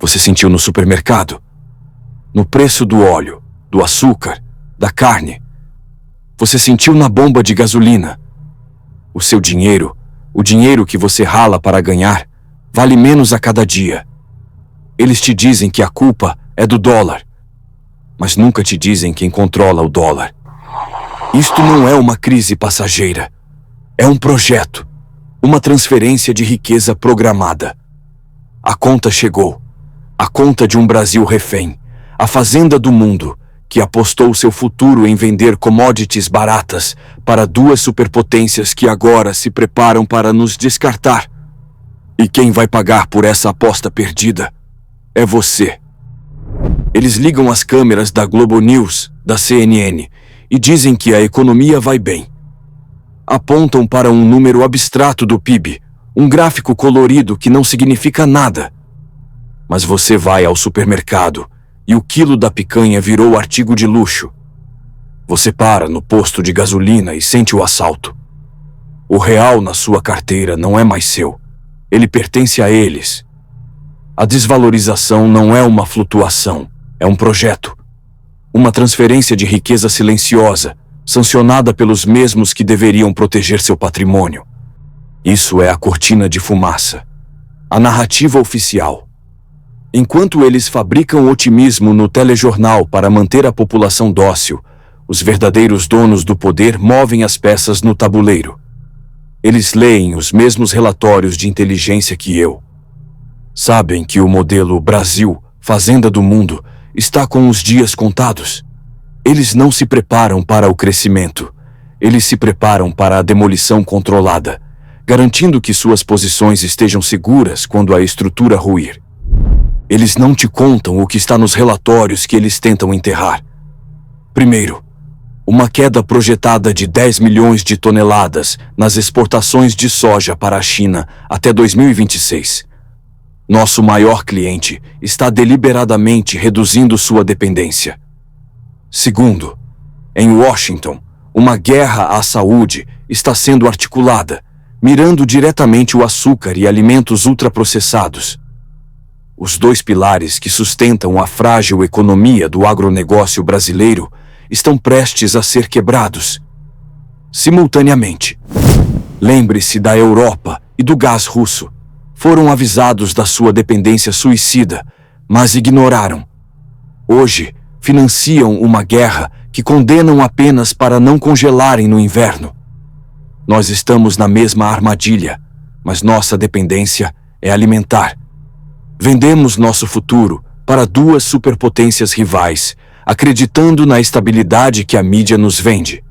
Você sentiu no supermercado, no preço do óleo, do açúcar, da carne. Você sentiu na bomba de gasolina. O seu dinheiro, o dinheiro que você rala para ganhar, vale menos a cada dia. Eles te dizem que a culpa é do dólar, mas nunca te dizem quem controla o dólar. Isto não é uma crise passageira. É um projeto, uma transferência de riqueza programada. A conta chegou. A conta de um Brasil refém. A fazenda do mundo, que apostou seu futuro em vender commodities baratas para duas superpotências que agora se preparam para nos descartar. E quem vai pagar por essa aposta perdida é você. Eles ligam as câmeras da Globo News, da CNN, e dizem que a economia vai bem. Apontam para um número abstrato do PIB, um gráfico colorido que não significa nada. Mas você vai ao supermercado e o quilo da picanha virou artigo de luxo. Você para no posto de gasolina e sente o assalto. O real na sua carteira não é mais seu. Ele pertence a eles. A desvalorização não é uma flutuação, é um projeto. Uma transferência de riqueza silenciosa, sancionada pelos mesmos que deveriam proteger seu patrimônio. Isso é a cortina de fumaça, a narrativa oficial. Enquanto eles fabricam otimismo no telejornal para manter a população dócil, os verdadeiros donos do poder movem as peças no tabuleiro. Eles leem os mesmos relatórios de inteligência que eu. Sabem que o modelo Brasil, Fazenda do Mundo, está com os dias contados. Eles não se preparam para o crescimento. Eles se preparam para a demolição controlada, garantindo que suas posições estejam seguras quando a estrutura ruir. Eles não te contam o que está nos relatórios que eles tentam enterrar. Primeiro, uma queda projetada de 10 milhões de toneladas nas exportações de soja para a China até 2026. Nosso maior cliente está deliberadamente reduzindo sua dependência. Segundo, em Washington, uma guerra à saúde está sendo articulada, mirando diretamente o açúcar e alimentos ultraprocessados. Os dois pilares que sustentam a frágil economia do agronegócio brasileiro estão prestes a ser quebrados. Simultaneamente, lembre-se da Europa e do gás russo. Foram avisados da sua dependência suicida, mas ignoraram. Hoje, financiam uma guerra que condenam apenas para não congelarem no inverno. Nós estamos na mesma armadilha, mas nossa dependência é alimentar. Vendemos nosso futuro para duas superpotências rivais, acreditando na estabilidade que a mídia nos vende.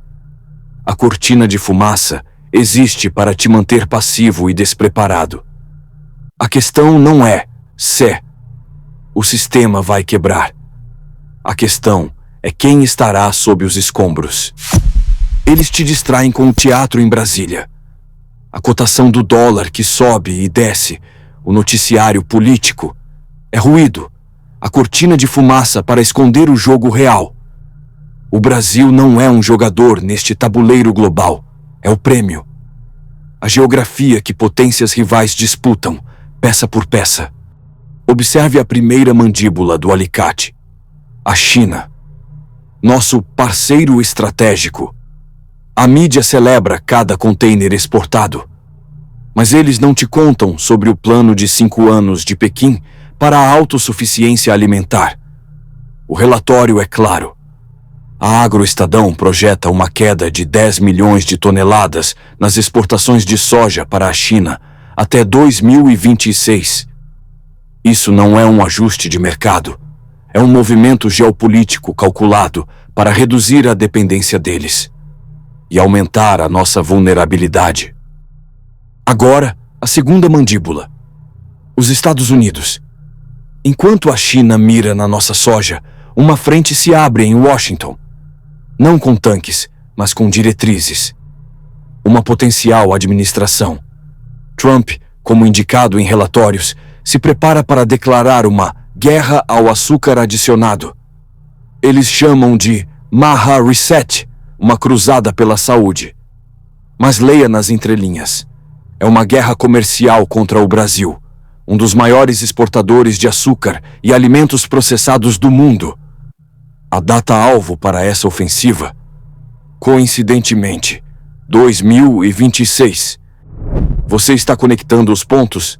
A cortina de fumaça existe para te manter passivo e despreparado. A questão não é se o sistema vai quebrar. A questão é quem estará sob os escombros. Eles te distraem com o teatro em Brasília. A cotação do dólar que sobe e desce, o noticiário político, é ruído, a cortina de fumaça para esconder o jogo real. O Brasil não é um jogador neste tabuleiro global, é o prêmio. A geografia que potências rivais disputam, peça por peça. Observe a primeira mandíbula do alicate. A China. Nosso parceiro estratégico. A mídia celebra cada container exportado. Mas eles não te contam sobre o plano de 5 anos de Pequim para a autossuficiência alimentar. O relatório é claro. A Agroestadão projeta uma queda de 10 milhões de toneladas nas exportações de soja para a China até 2026. Isso não é um ajuste de mercado. É um movimento geopolítico calculado para reduzir a dependência deles e aumentar a nossa vulnerabilidade. Agora, a segunda mandíbula. Os Estados Unidos. Enquanto a China mira na nossa soja, uma frente se abre em Washington. Não com tanques, mas com diretrizes. Uma potencial administração. Trump, como indicado em relatórios, se prepara para declarar uma guerra ao açúcar adicionado. Eles chamam de Maha Reset, uma cruzada pela saúde. Mas leia nas entrelinhas. É uma guerra comercial contra o Brasil. um dos maiores exportadores de açúcar e alimentos processados do mundo. A data-alvo para essa ofensiva, coincidentemente, 2026. Você está conectando os pontos?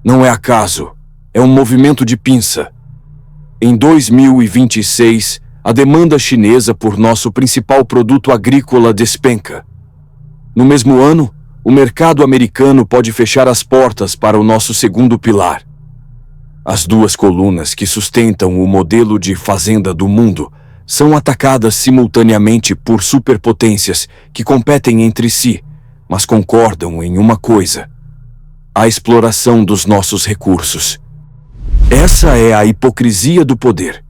Não é acaso, é um movimento de pinça. Em 2026, a demanda chinesa por nosso principal produto agrícola despenca. No mesmo ano, o mercado americano pode fechar as portas para o nosso segundo pilar. As duas colunas que sustentam o modelo de fazenda do mundo são atacadas simultaneamente por superpotências que competem entre si, mas concordam em uma coisa: a exploração dos nossos recursos. Essa é a hipocrisia do poder.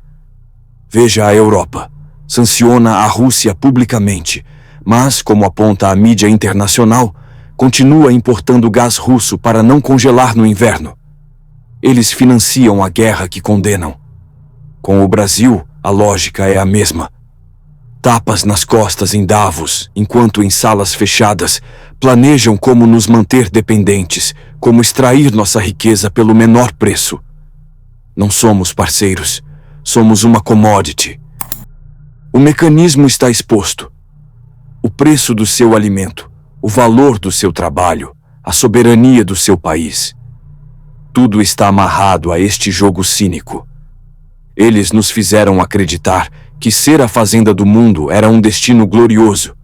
Veja a Europa. Sanciona a Rússia publicamente, mas, como aponta a mídia internacional, continua importando gás russo para não congelar no inverno. Eles financiam a guerra que condenam. Com o Brasil, a lógica é a mesma. Tapas nas costas em Davos, enquanto em salas fechadas planejam como nos manter dependentes, como extrair nossa riqueza pelo menor preço. Não somos parceiros, somos uma commodity. O mecanismo está exposto. O preço do seu alimento, o valor do seu trabalho, a soberania do seu país. Tudo está amarrado a este jogo cínico. Eles nos fizeram acreditar que ser a fazenda do mundo era um destino glorioso.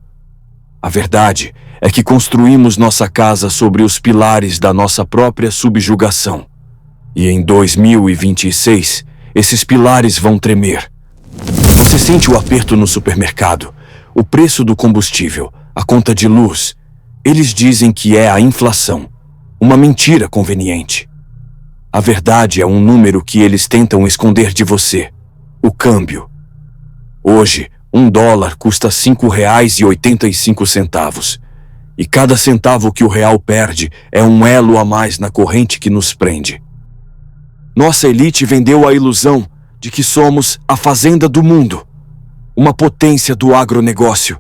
A verdade é que construímos nossa casa sobre os pilares da nossa própria subjugação. E em 2026, esses pilares vão tremer. Você sente o aperto no supermercado, o preço do combustível, a conta de luz. Eles dizem que é a inflação, uma mentira conveniente. A verdade é um número que eles tentam esconder de você: o câmbio. Hoje, $1 custa R$ 5,85. E cada centavo que o real perde é um elo a mais na corrente que nos prende. Nossa elite vendeu a ilusão de que somos a fazenda do mundo, uma potência do agronegócio.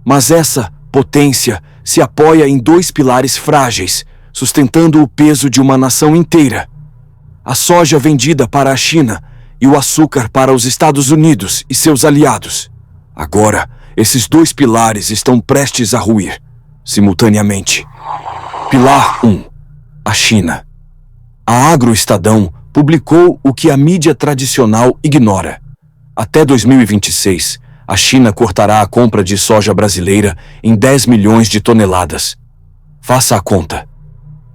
Mas essa potência se apoia em dois pilares frágeis, sustentando o peso de uma nação inteira: a soja vendida para a China e o açúcar para os Estados Unidos e seus aliados. Agora, esses dois pilares estão prestes a ruir, simultaneamente. Pilar 1. A China. A Agroestadão publicou o que a mídia tradicional ignora. Até 2026, a China cortará a compra de soja brasileira em 10 milhões de toneladas. Faça a conta.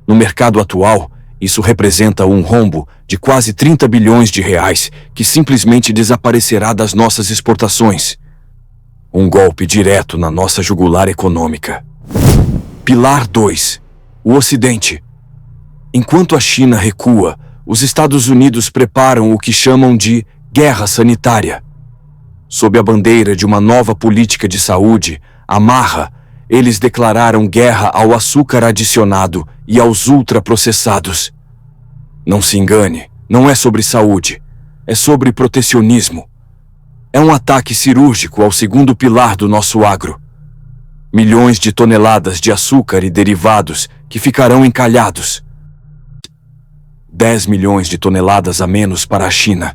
No mercado atual, isso representa um rombo de quase 30 bilhões de reais que simplesmente desaparecerá das nossas exportações. Um golpe direto na nossa jugular econômica. Pilar 2. O Ocidente. Enquanto a China recua, os Estados Unidos preparam o que chamam de guerra sanitária. Sob a bandeira de uma nova política de saúde, a marra, eles declararam guerra ao açúcar adicionado e aos ultraprocessados. Não se engane, não é sobre saúde, é sobre protecionismo. É um ataque cirúrgico ao segundo pilar do nosso agro. Milhões de toneladas de açúcar e derivados que ficarão encalhados. 10 milhões de toneladas a menos para a China.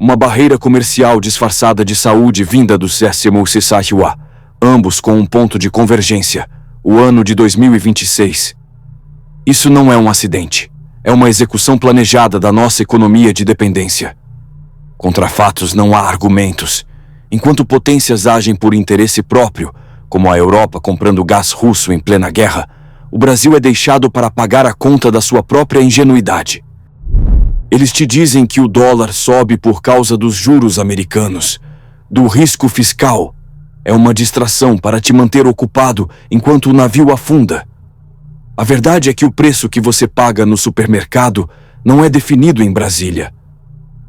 Uma barreira comercial disfarçada de saúde vinda do Sétimo Sisahua, ambos com um ponto de convergência, o ano de 2026. Isso não é um acidente, é uma execução planejada da nossa economia de dependência. Contra fatos não há argumentos. Enquanto potências agem por interesse próprio, como a Europa comprando gás russo em plena guerra, o Brasil é deixado para pagar a conta da sua própria ingenuidade. Eles te dizem que o dólar sobe por causa dos juros americanos, do risco fiscal. É uma distração para te manter ocupado enquanto o navio afunda. A verdade é que o preço que você paga no supermercado não é definido em Brasília.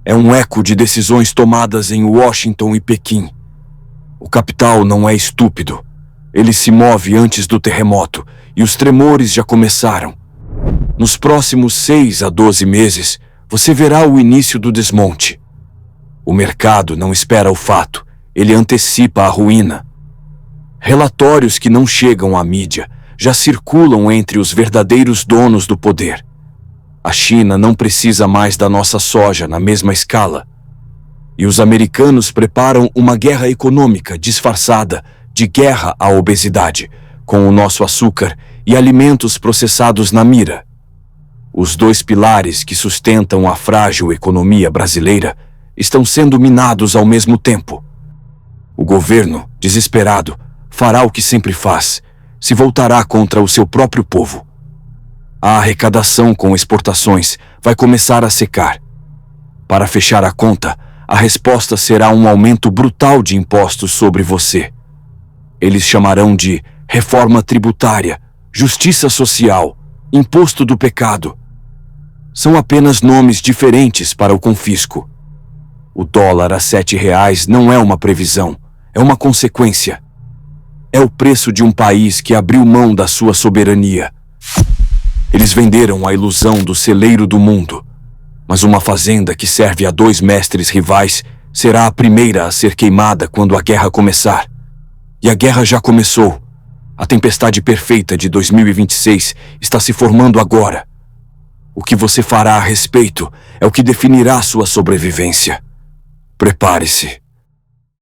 É um eco de decisões tomadas em Washington e Pequim. O capital não é estúpido. Ele se move antes do terremoto e os tremores já começaram. Nos próximos 6 a 12 meses, você verá o início do desmonte. O mercado não espera o fato, ele antecipa a ruína. Relatórios que não chegam à mídia já circulam entre os verdadeiros donos do poder. A China não precisa mais da nossa soja na mesma escala. E os americanos preparam uma guerra econômica disfarçada de guerra à obesidade, com o nosso açúcar e alimentos processados na mira. Os dois pilares que sustentam a frágil economia brasileira estão sendo minados ao mesmo tempo. O governo, desesperado, fará o que sempre faz: se voltará contra o seu próprio povo. A arrecadação com exportações vai começar a secar. Para fechar a conta, a resposta será um aumento brutal de impostos sobre você. Eles chamarão de reforma tributária, justiça social, imposto do pecado. São apenas nomes diferentes para o confisco. O dólar a R$ 7 não é uma previsão, é uma consequência. É o preço de um país que abriu mão da sua soberania. Eles venderam a ilusão do celeiro do mundo, mas uma fazenda que serve a dois mestres rivais será a primeira a ser queimada quando a guerra começar. E a guerra já começou. A tempestade perfeita de 2026 está se formando agora. O que você fará a respeito é o que definirá sua sobrevivência. Prepare-se.